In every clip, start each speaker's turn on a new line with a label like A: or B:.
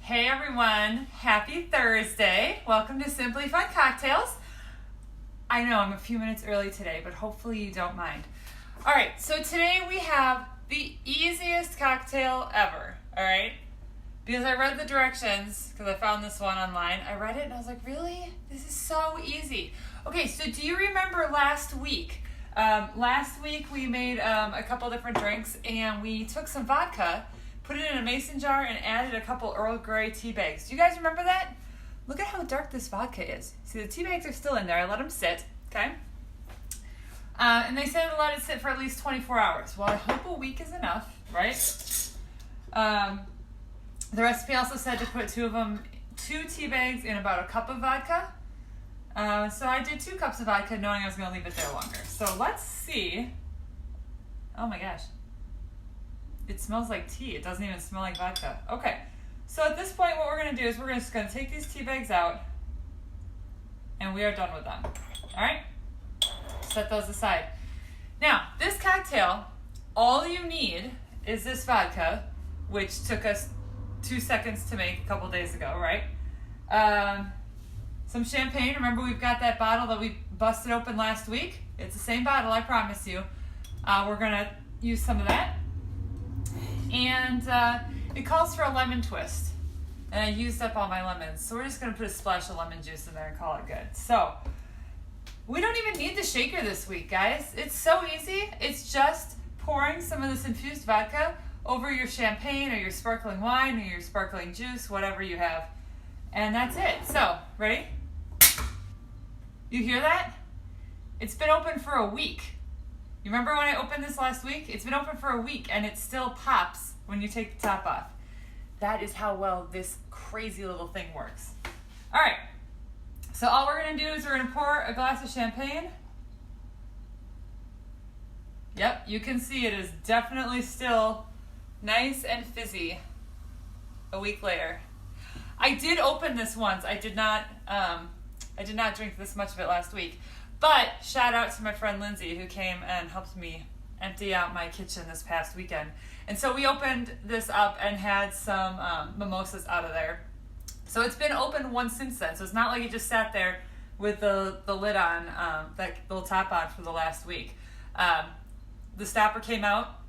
A: Hey everyone, happy Thursday. Welcome to Simply Fun Cocktails. I know I'm a few minutes early today, but hopefully you don't mind. All right, so today we have the easiest cocktail ever, all right? Because I read the directions, because I found this one online. I read it and I was like, really? This is so easy. Okay, so do you remember last week? Last week we made a couple different drinks and we took some vodka, put it in a mason jar, and added a couple Earl Grey tea bags. Do you guys remember that? Look at how dark this vodka is. See, the tea bags are still in there. I let them sit, okay? And they said to let it sit for at least 24 hours. Well, I hope a week is enough, right? The recipe also said to put two tea bags in about a cup of vodka. So I did 2 cups of vodka knowing I was going to leave it there longer. So let's see. Oh my gosh. It smells like tea. It doesn't even smell like vodka. Okay. So at this point, what we're going to do is we're just going to take these tea bags out and we are done with them. All right? Set those aside. Now, this cocktail, all you need is this vodka, which took us 2 seconds to make a couple days ago, right? Some champagne. Remember, we've got that bottle that we busted open last week. It's the same bottle, I promise you. We're going to use some of that. And it calls for a lemon twist. And I used up all my lemons. So we're just going to put a splash of lemon juice in there and call it good. So we don't even need the shaker this week, guys. It's so easy. It's just pouring some of this infused vodka over your champagne or your sparkling wine or your sparkling juice, whatever you have. And that's it. So, ready? You hear that? It's been open for a week. You remember when I opened this last week? It's been open for a week and it still pops when you take the top off. That is how well this crazy little thing works. All right. So all we're going to do is we're going to pour a glass of champagne. Yep, you can see it is definitely still nice and fizzy a week later. I did open this once. I did not drink this much of it last week. But shout out to my friend Lindsay who came and helped me empty out my kitchen this past weekend. And so we opened this up and had some mimosas out of there. So it's been open once since then. So it's not like it just sat there with the lid on, that little top on for the last week. The stopper came out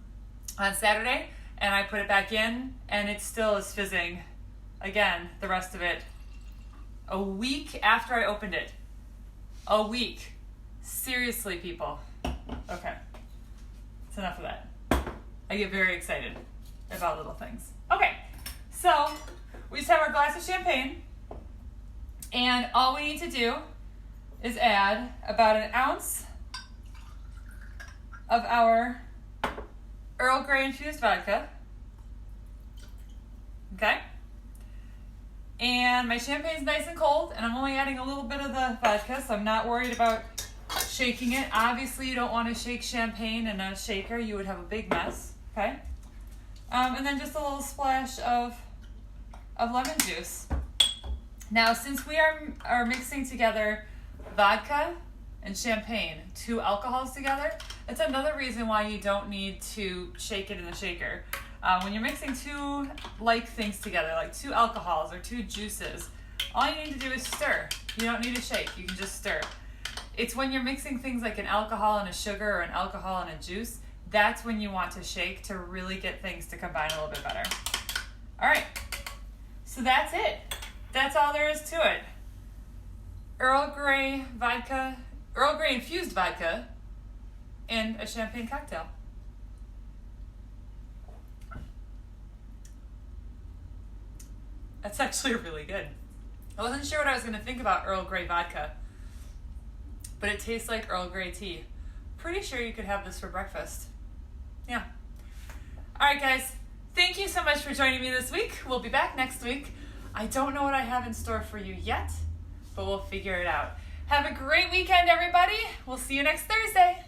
A: on Saturday and I put it back in and it still is fizzing again, the rest of it. A week after I opened it. A week. Seriously, people. Okay. That's enough of that. I get very excited about little things. Okay. So, we just have our glass of champagne. And all we need to do is add about an ounce of our Earl Grey-Infused Vodka. Okay? And my champagne's nice and cold, and I'm only adding a little bit of the vodka, so I'm not worried about shaking it. Obviously, you don't want to shake champagne in a shaker. You would have a big mess, okay? And then just a little splash of lemon juice. Now, since we are mixing together vodka and champagne, 2 alcohols together, that's another reason why you don't need to shake it in the shaker. When you're mixing 2 like things together, like 2 alcohols or 2 juices, all you need to do is stir. You don't need to shake, you can just stir. It's when you're mixing things like an alcohol and a sugar or an alcohol and a juice, that's when you want to shake to really get things to combine a little bit better. All right, so that's it. That's all there is to it. Earl Grey vodka, Earl Grey-Infused Vodka, and a champagne cocktail. That's actually really good. I wasn't sure what I was going to think about Earl Grey vodka, but it tastes like Earl Grey tea. Pretty sure you could have this for breakfast. Yeah. All right, guys. Thank you so much for joining me this week. We'll be back next week. I don't know what I have in store for you yet, but we'll figure it out. Have a great weekend, everybody. We'll see you next Thursday.